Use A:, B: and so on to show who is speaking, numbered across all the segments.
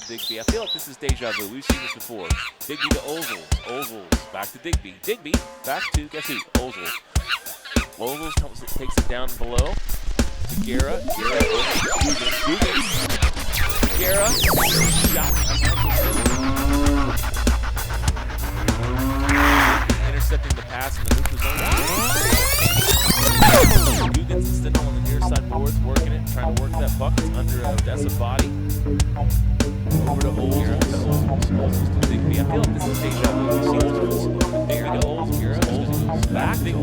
A: Digby. I feel like this is deja vu. We've seen this before. Digby to Ozils. Ozils back to Digby. Digby back to, guess who? Ozils. Ozils takes it down below to Guerra. Guerra Guggen. Guerra. Shot. Intercepting the pass in the neutral zone. Guggen's sitting on the near side boards, working it, trying to work that puck. It's under Odessa's body. Over to Ozils. Ozils to Digby. I feel like this is deja vu. We see Ozils. Digby to Ozils. Guerra. Ozils. Back. Digby.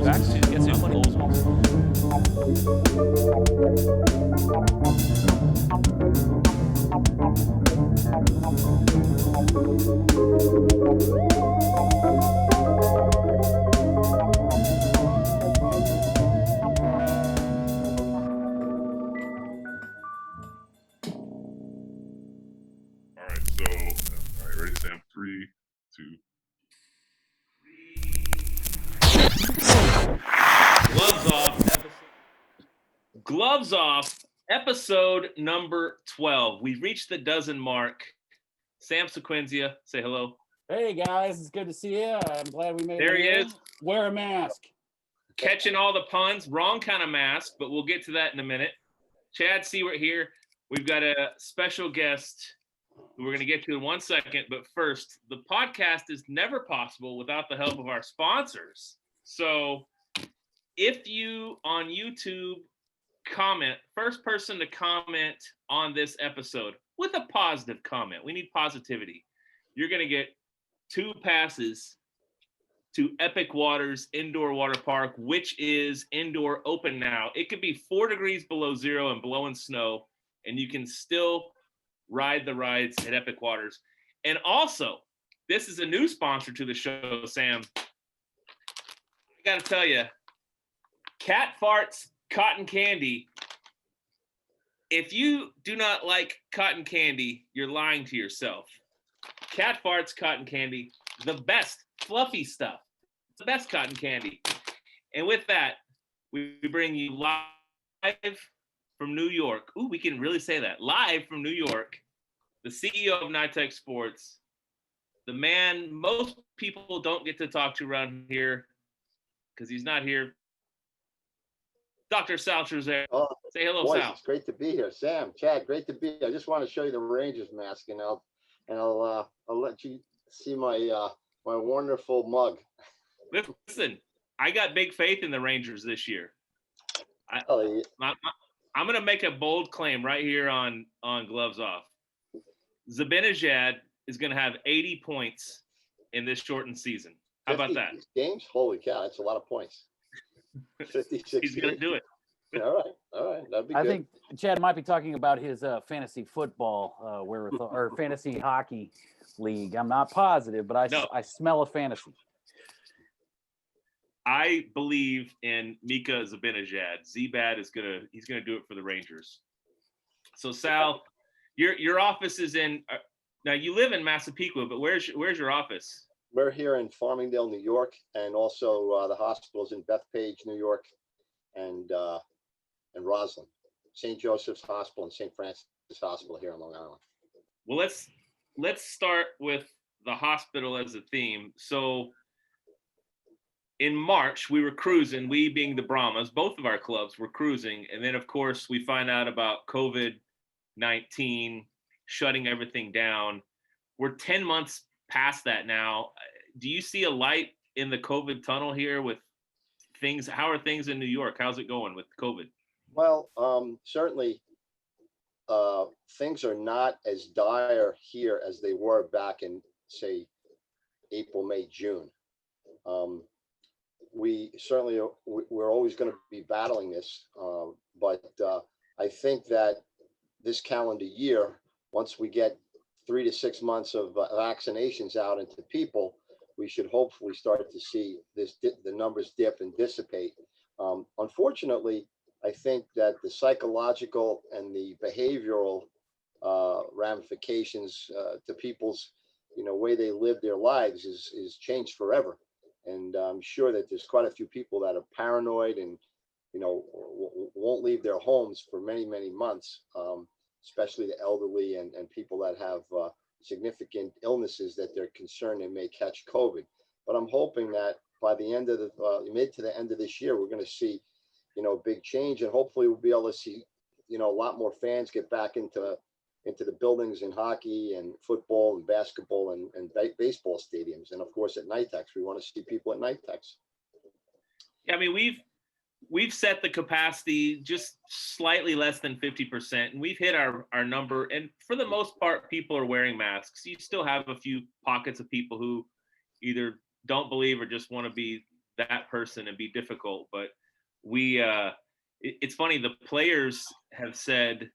A: Back to, guess who? Ozils.
B: Ready, Sam? 3, 2.
C: Gloves off. Episode number 12. We've reached the dozen mark. Sam Sequenzia, say hello.
D: Hey guys, it's good to see you. I'm glad we made it.
C: There he is.
D: Wear a mask.
C: Catching all the puns. Wrong kind of mask, but we'll get to that in a minute. Chad Siewert here. We've got a special guest who we're going to get to in 1 second. But first, the podcast is never possible without the help of our sponsors. So if you on YouTube comment, first person to comment on this episode with a positive comment, we need positivity, you're going to get 2 passes to Epic Waters Indoor Water Park, which is indoor open now. It could be 4 degrees below zero and blowing snow, and you can still ride the rides at Epic Waters. And also, this is a new sponsor to the show, Sam. I got to tell you, Cat Farts Cotton Candy. If you do not like cotton candy, you're lying to yourself. Cat Farts Cotton Candy, the best fluffy stuff, the best cotton candy. And with that, we bring you live from New York. Ooh, we can really say that. Live from New York, the CEO of NITEC Sports, the man most people don't get to talk to around here because he's not here. Dr. Sal Trazzera.
E: Oh,
C: say hello,
E: boys,
C: Sal.
E: it's great to be here. Sam, Chad, great to be here. I just want to show you the Rangers mask, and I'll let you see my my wonderful mug.
C: Listen, I got big faith in the Rangers this year. I'm going to make a bold claim right here on Gloves Off. Zibanejad is going to have 80 points in this shortened season. How about that?
E: Games? Holy cow, that's a lot of points. 56.
C: He's going to do it.
E: All right. That'd be good.
D: I think Chad might be talking about his fantasy football or fantasy hockey league. I'm not positive, but I smell a fantasy.
C: I believe in Mika Zibanejad. Z-Bad he's gonna do it for the Rangers. So Sal, your office is in. Now you live in Massapequa, but where's your office?
E: We're here in Farmingdale, New York, and also the hospitals in Bethpage, New York, and Roslyn, St. Joseph's Hospital and St. Francis Hospital here on Long Island.
C: Well, let's start with the hospital as a theme. So in March, we were cruising, we being the Brahmas, both of our clubs were cruising. And then, of course, we find out about COVID-19 shutting everything down. We're 10 months past that now. Do you see a light in the COVID tunnel here with things? How are things in New York? How's it going with COVID?
E: Well, certainly things are not as dire here as they were back in, say, April, May, June. We're always going to be battling this, but I think that this calendar year, once we get 3 to 6 months of vaccinations out into people, we should hopefully start to see the numbers dip and dissipate. Unfortunately, I think that the psychological and the behavioral ramifications to people's way they live their lives is changed forever. And I'm sure that there's quite a few people that are paranoid and, won't leave their homes for many, many months. especially the elderly and people that have significant illnesses that they're concerned they may catch COVID. But I'm hoping that by the end of the mid to the end of this year, we're going to see, big change, and hopefully we'll be able to see, a lot more fans get back into the buildings in hockey and football and basketball and baseball stadiums. And of course at Nitex, we want to see people at Nitex.
C: Yeah, I mean, we've set the capacity just slightly less than 50%, and we've hit our number. And for the most part, people are wearing masks. You still have a few pockets of people who either don't believe or just want to be that person and be difficult. But it's funny, the players have said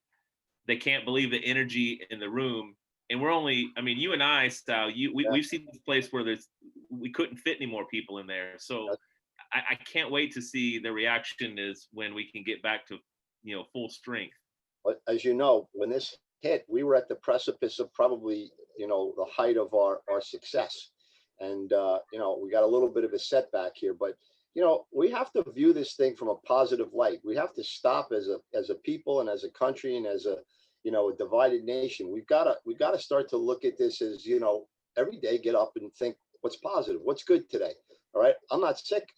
C: they can't believe the energy in the room. And we're only, I mean, you and I, Sal, we've seen this place where we couldn't fit any more people in there. So I can't wait to see the reaction is when we can get back to, full strength.
E: But as you know, when this hit, we were at the precipice of probably, the height of our success. And, we got a little bit of a setback here, but, we have to view this thing from a positive light. We have to stop as a people and as a country and as a divided nation. We've got to start to look at this as, every day, get up and think what's positive, what's good today. All right. I'm not sick.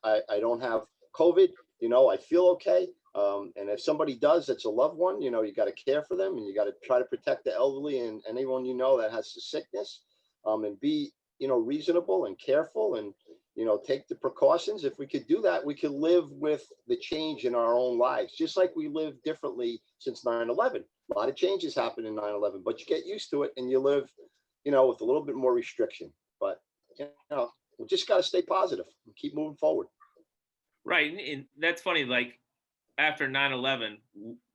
E: I don't have COVID. I feel okay. And if somebody does, that's a loved one, you got to care for them, and you got to try to protect the elderly and anyone, that has the sickness, and be, reasonable and careful and, take the precautions. If we could do that, we could live with the change in our own lives, just like we live differently since 9/11. A lot of changes happened in 9/11, but you get used to it and you live, with a little bit more restriction. But, we just got to stay positive and keep moving forward.
C: Right. And that's funny. Like after 9/11,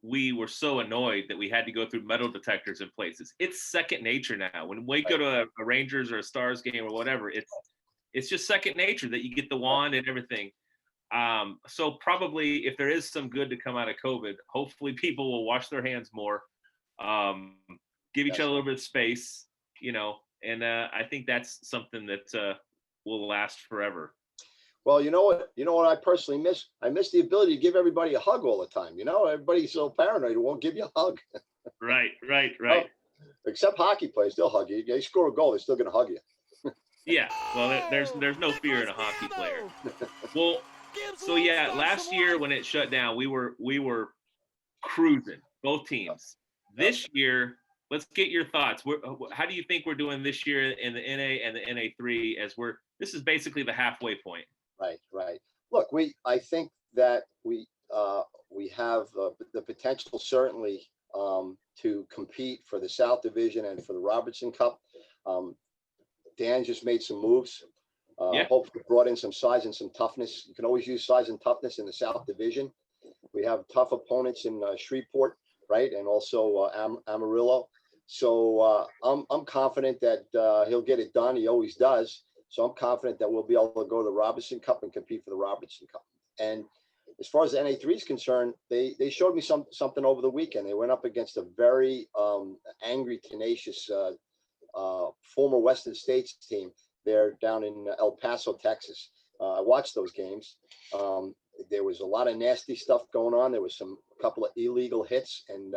C: we were so annoyed that we had to go through metal detectors in places. It's second nature now. When we go to a Rangers or a Stars game or whatever, it's just second nature that you get the wand and everything. So probably if there is some good to come out of COVID, hopefully people will wash their hands more, give each other a little bit of space, and I think that's something that will last forever.
E: Well, you know what I personally miss? I miss the ability to give everybody a hug all the time. Everybody's so paranoid, it won't give you a hug.
C: Right.
E: Except hockey players, they'll hug you. They score a goal, they're still going to hug you.
C: Yeah, well, there's no fear in a hockey player. Well, so yeah, last year when it shut down, we were cruising, both teams. This year, let's get your thoughts. How do you think we're doing this year in the NA and the NA3 this is basically the halfway point?
E: Right. Look, I think that we have the potential certainly to compete for the South Division and for the Robertson Cup. Dan just made some moves. Hopefully brought in some size and some toughness. You can always use size and toughness in the South Division. We have tough opponents in Shreveport, right, and also Amarillo. So I'm confident that he'll get it done. He always does. So I'm confident that we'll be able to go to the Robertson Cup and compete for the Robertson Cup. And as far as the NA3 is concerned, they showed me something over the weekend. They went up against a very angry, tenacious former Western States team. They're down in El Paso, Texas. I watched those games. There was a lot of nasty stuff going on. There was a couple of illegal hits, and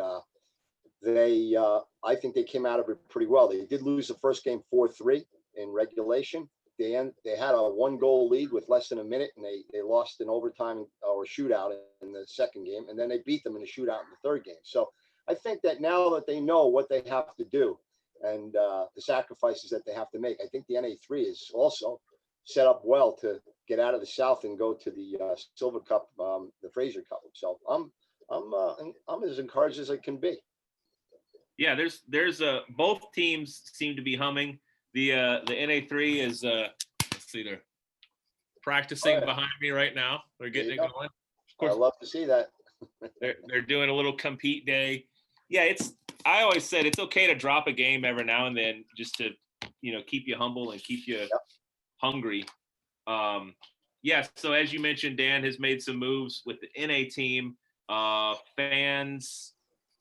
E: I think they came out of it pretty well. They did lose the first game 4-3 in regulation. They had a 1-goal lead with less than a minute, and they lost in overtime or shootout in the second game, and then they beat them in a shootout in the third game. So I think that now that they know what they have to do and the sacrifices that they have to make, I think the NA3 is also set up well to get out of the South and go to the Silver Cup, the Fraser Cup. So I'm as encouraged as I can be.
C: Yeah, there's both teams seem to be humming. The NA3 is let's see, they're practicing behind me right now. They're getting it going. Of course,
E: I love to see that.
C: they're doing a little compete day. Yeah, I always said it's okay to drop a game every now and then just to keep you humble and keep you hungry. So as you mentioned, Dan has made some moves with the NA team. Fans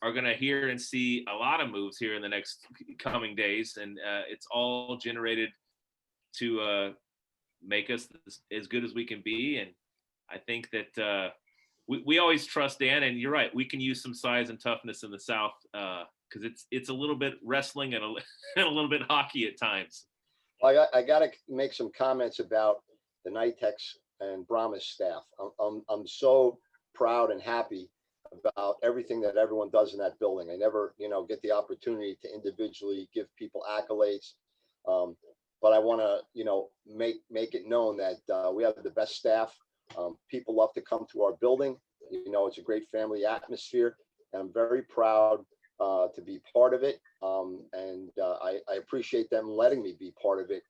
C: are going to hear and see a lot of moves here in the next coming days, and it's all generated to make us as good as we can be. And I think that we always trust Dan, and you're right. We can use some size and toughness in the South because it's a little bit wrestling and and a little bit hockey at times.
E: I got to make some comments about the Nitex and Brahmas staff. I'm so proud and happy about everything that everyone does in that building. I never, get the opportunity to individually give people accolades. But I want to, make it known that we have the best staff. People love to come to our building. It's a great family atmosphere, and I'm very proud to be part of it. And I appreciate them letting me be part of it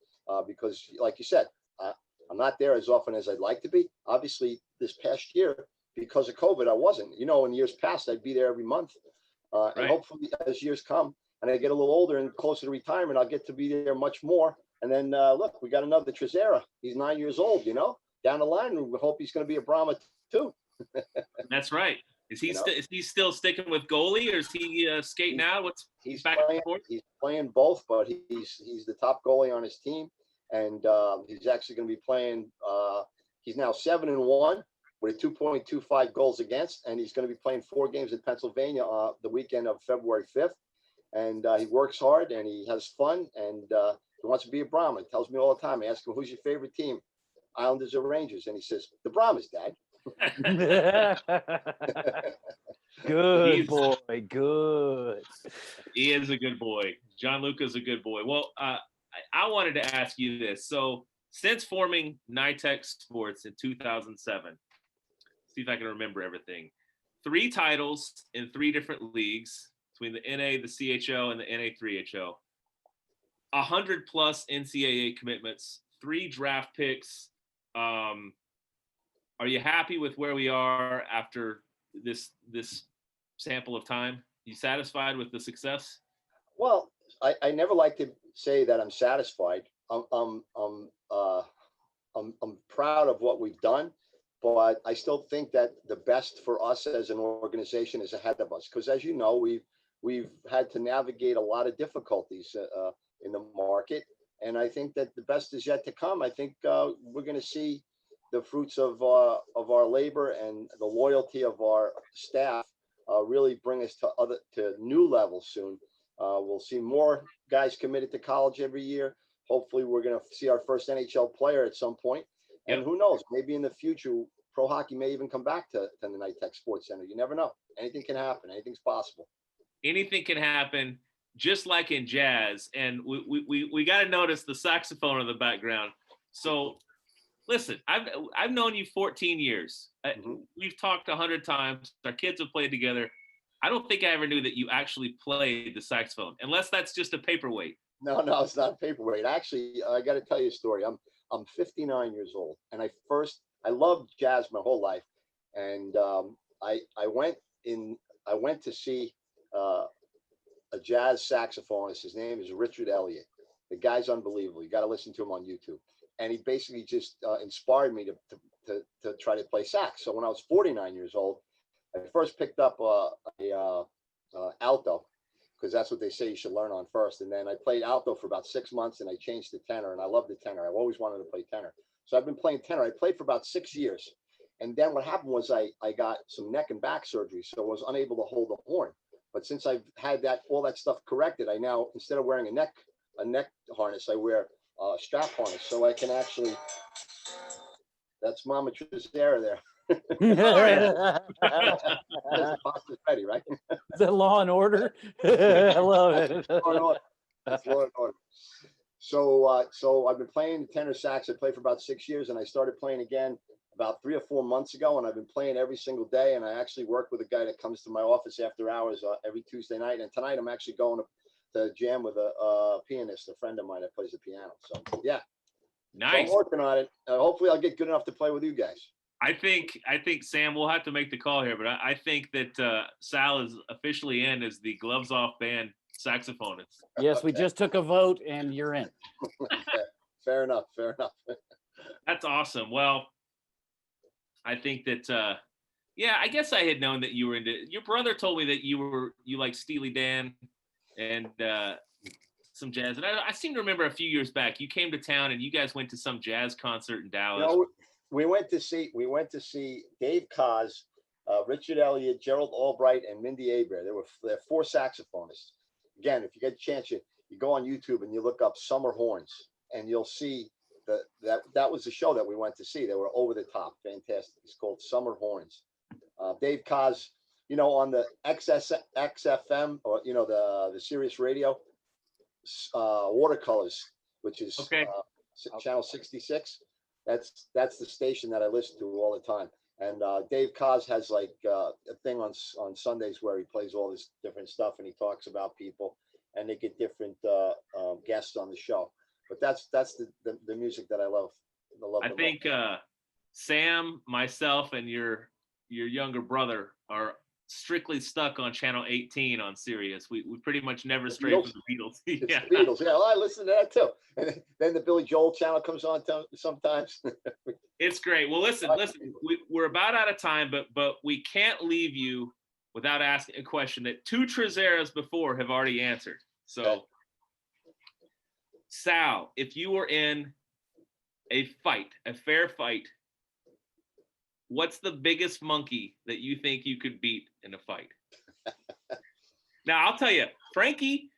E: because, like you said, I'm not there as often as I'd like to be. Obviously, this past year, because of COVID, I wasn't. In years past, I'd be there every month. And hopefully, as years come and I get a little older and closer to retirement, I'll get to be there much more. And then, look, we got another Trazzera. He's 9 years old, down the line. We hope he's going to be a Brahma too.
C: That's right. Is he still sticking with goalie, or is he skating out?
E: He's playing both, but he's the top goalie on his team, and he's actually going to be playing. He's now 7-1 with a 2.25 goals against, and he's going to be playing 4 games in Pennsylvania the weekend of February 5th. And he works hard and he has fun, and he wants to be a Brahma. He tells me all the time. I ask him, "Who's your favorite team, Islanders or Rangers?" And he says, "The Brahmas, Dad."
D: Good boy. Good.
C: He is a good boy. John Luca's a good boy. Well, I wanted to ask you this. So since forming Nitex Sports in 2007, see if I can remember everything. 3 titles in 3 different leagues between the NA, the CHO, and the NA3HO. 100 plus NCAA commitments, 3 draft picks. Are you happy with where we are after this sample of time? You satisfied with the success?
E: Well, I never like to say that I'm satisfied. I'm proud of what we've done, but I still think that the best for us as an organization is ahead of us. Because as you know, we've had to navigate a lot of difficulties in the market, and I think that the best is yet to come. I think we're going to see the fruits of our labor and the loyalty of our staff really bring us to new levels soon. We'll see more guys committed to college every year. Hopefully, we're going to see our first NHL player at some point. And who knows? Maybe in the future, pro hockey may even come back to the Nitex Sports Center. You never know. Anything can happen. Anything's possible.
C: Anything can happen, just like in jazz. And we got to notice the saxophone in the background. So, listen, I've known you 14 years. We've talked 100 times. Our kids have played together. I don't think I ever knew that you actually played the saxophone, unless that's just a paperweight.
E: No, it's not a paperweight. Actually, I got to tell you a story. I'm 59 years old, and I loved jazz my whole life, and I went to see a jazz saxophonist. His name is Richard Elliott. The guy's unbelievable. You got to listen to him on YouTube. And he basically just inspired me to try to play sax. So when I was 49 years old, I first picked up a alto, because that's what they say you should learn on first. And then I played alto for about 6 months, and I changed to tenor, and I love the tenor. I've always wanted to play tenor. So I've been playing tenor. I played for about 6 years. And then what happened was I got some neck and back surgery, so I was unable to hold the horn. But since I've had all that stuff corrected, I now, instead of wearing a neck harness, I wear a strap harness, so I can actually. That's Mama Trazzera there. That's the ready, right?
D: Is that Law and Order? I love it.
E: That's Law and Order. So I've been playing tenor sax. I played for about 6 years, and I started playing again about 3 or 4 months ago, and I've been playing every single day. And I actually work with a guy that comes to my office after hours every Tuesday night. And tonight I'm actually going to jam with a pianist, a friend of mine that plays the piano. So yeah,
C: nice.
E: So I'm working on it. Hopefully, I'll get good enough to play with you guys.
C: I think Sam, we'll have to make the call here, but I think that Sal is officially in as the gloves off band saxophonist.
D: Yes, okay. We just took a vote, and you're in.
E: Okay. Fair enough.
C: That's awesome. Well, I think that I guess I had known that you were into. Your brother told me that you like Steely Dan and some jazz, and I seem to remember a few years back you came to town and you guys went to some jazz concert in Dallas.
E: We went to see Dave Koz Richard Elliott, Gerald Albright, and Mindy Aber. They're 4 saxophonists. Again, if you get a chance, you go on YouTube and you look up Summer Horns, and you'll see that was the show that we went to see. They were over the top, fantastic. It's called Summer Horns. Dave Koz, on the XFM, or the Sirius Radio, Watercolors, which is channel 66. That's the station that I listen to all the time. And Dave Koz has like a thing on Sundays where he plays all this different stuff, and he talks about people, and they get different guests on the show. But that's the music that I love.
C: I think Sam, myself, and your younger brother are strictly stuck on channel 18 on Sirius. We pretty much never stray from the Beatles.
E: It's the Beatles. Yeah, well, I listen to that too. And then the Billy Joel channel comes on sometimes.
C: It's great. Well, listen. We're about out of time, but we can't leave you without asking a question that 2 Trazzeras before have already answered. So, Sal, if you were in a fair fight, what's the biggest monkey that you think you could beat in a fight? Now, I'll tell you, Frankie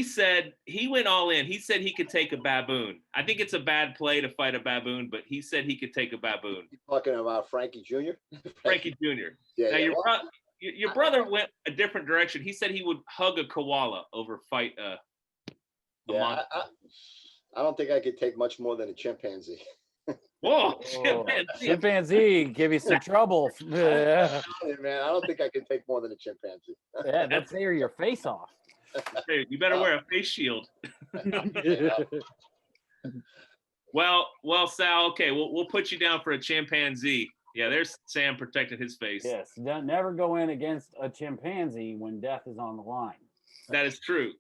C: said he went all in. He said he could take a baboon. I think it's a bad play to fight a baboon, but he said he could take a baboon.
E: You're talking about Frankie Jr.?
C: Frankie Jr. Yeah. Now, your brother went a different direction. He said he would hug a koala over fight a monster.
E: I don't think I could take much more than a chimpanzee.
C: Whoa,
D: chimpanzee give you some trouble.
E: Man, I don't think I could take more than a chimpanzee.
D: Yeah, they'll tear your face off.
C: Hey, you better wear a face shield. Well, Sal. Okay, we'll put you down for a chimpanzee. Yeah, there's Sam protecting his face.
D: Yes, never go in against a chimpanzee when death is on the line.
C: That is true.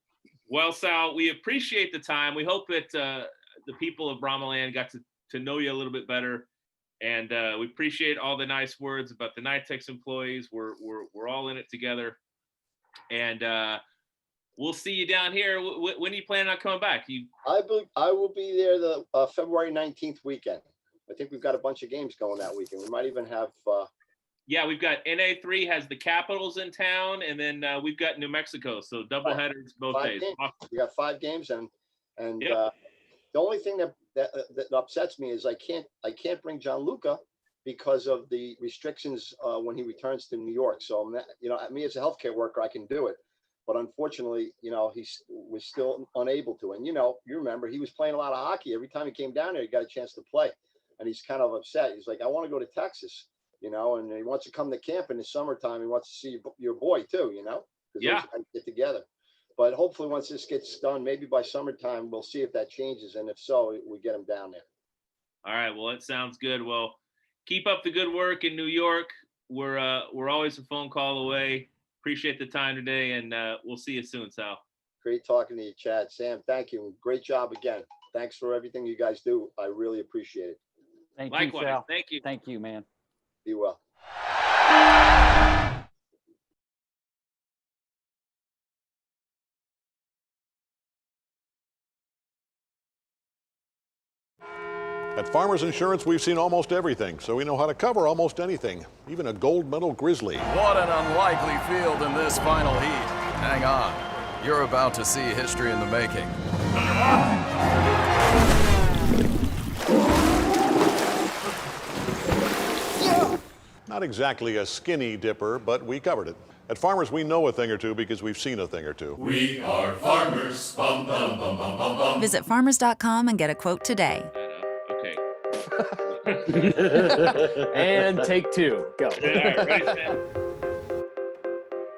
C: Well, Sal, we appreciate the time. We hope that the people of Brahmaland got to know you a little bit better, and we appreciate all the nice words about the NYTEX employees. We're all in it together, and we'll see you down here. When are you planning on coming back?
E: I will be there the February 19th weekend. I think we've got a bunch of games going that weekend. We might even have.
C: Yeah, we've got NA3 has the Capitals in town, and then we've got New Mexico. So double headers both days.
E: Awesome. We got 5 games, and the only thing that upsets me is I can't bring Gianluca because of the restrictions when he returns to New York. So me as a healthcare worker, I can do it, but unfortunately, was still unable to. And you remember he was playing a lot of hockey. Every time he came down there, he got a chance to play, and he's kind of upset. He's like, I want to go to Texas. And he wants to come to camp in the summertime. He wants to see your boy too,
C: Yeah.
E: Get together. But hopefully once this gets done, maybe by summertime, we'll see if that changes. And if so, we get him down there.
C: All right. Well, that sounds good. Well, keep up the good work in New York. We're always a phone call away. Appreciate the time today, and we'll see you soon, Sal.
E: Great talking to you, Chad. Sam, thank you. Great job again. Thanks for everything you guys do. I really appreciate it.
C: Likewise.
D: You, Sal.
C: Thank you.
D: Thank you, man.
E: Be well.
F: At Farmers Insurance, we've seen almost everything, so we know how to cover almost anything, even a gold medal grizzly.
G: What an unlikely field in this final heat. Hang on. You're about to see history in the making.
F: Not exactly a skinny dipper, but we covered it. At Farmers, we know a thing or two because we've seen a thing or two.
H: We are farmers. Bum, bum, bum, bum, bum, bum.
I: Visit farmers.com and get a quote today.
C: Okay.
D: And take 2. Go.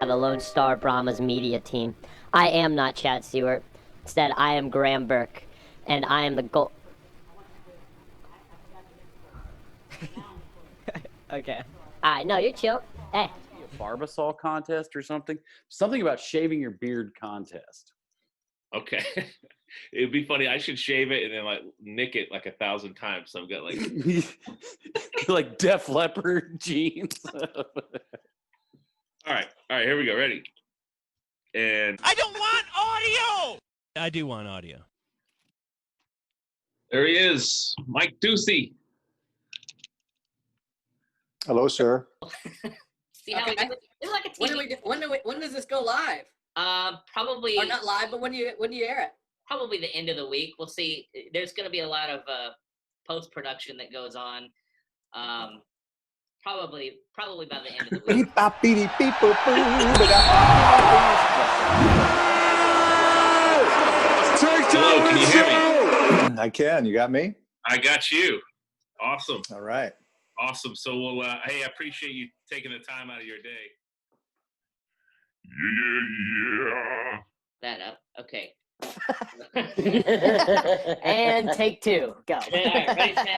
J: The Lone Star Brahmas media team. I am not Chad Siewert. Instead, I am Graham Burke, and I am the goal. Okay. All right, no, you're chill. Hey.
D: A Barbasol contest or something? Something about shaving your beard contest.
C: Okay. It'd be funny. I should shave it and then nick it 1,000 times. So I've got
D: like Def Leppard jeans.
C: All right, here we go. Ready? And
H: I don't want audio.
K: I do want audio.
C: There he is, Mike Ducey.
L: Hello, sir.
K: See how we do it? It's like a TV.
L: When does this go live?
K: Probably.
L: Or not live, but when do you air it?
K: Probably the end of the week. We'll see. There's going to be a lot of post production that goes on. Probably by the end of the week.
C: Hello, can you hear me?
M: I can. You got me?
C: I got you. Awesome.
M: All right.
C: Awesome. So, hey, I appreciate you taking the time out of your day.
B: Yeah.
K: That up. Okay.
J: And take two. Go.
K: All right, ready,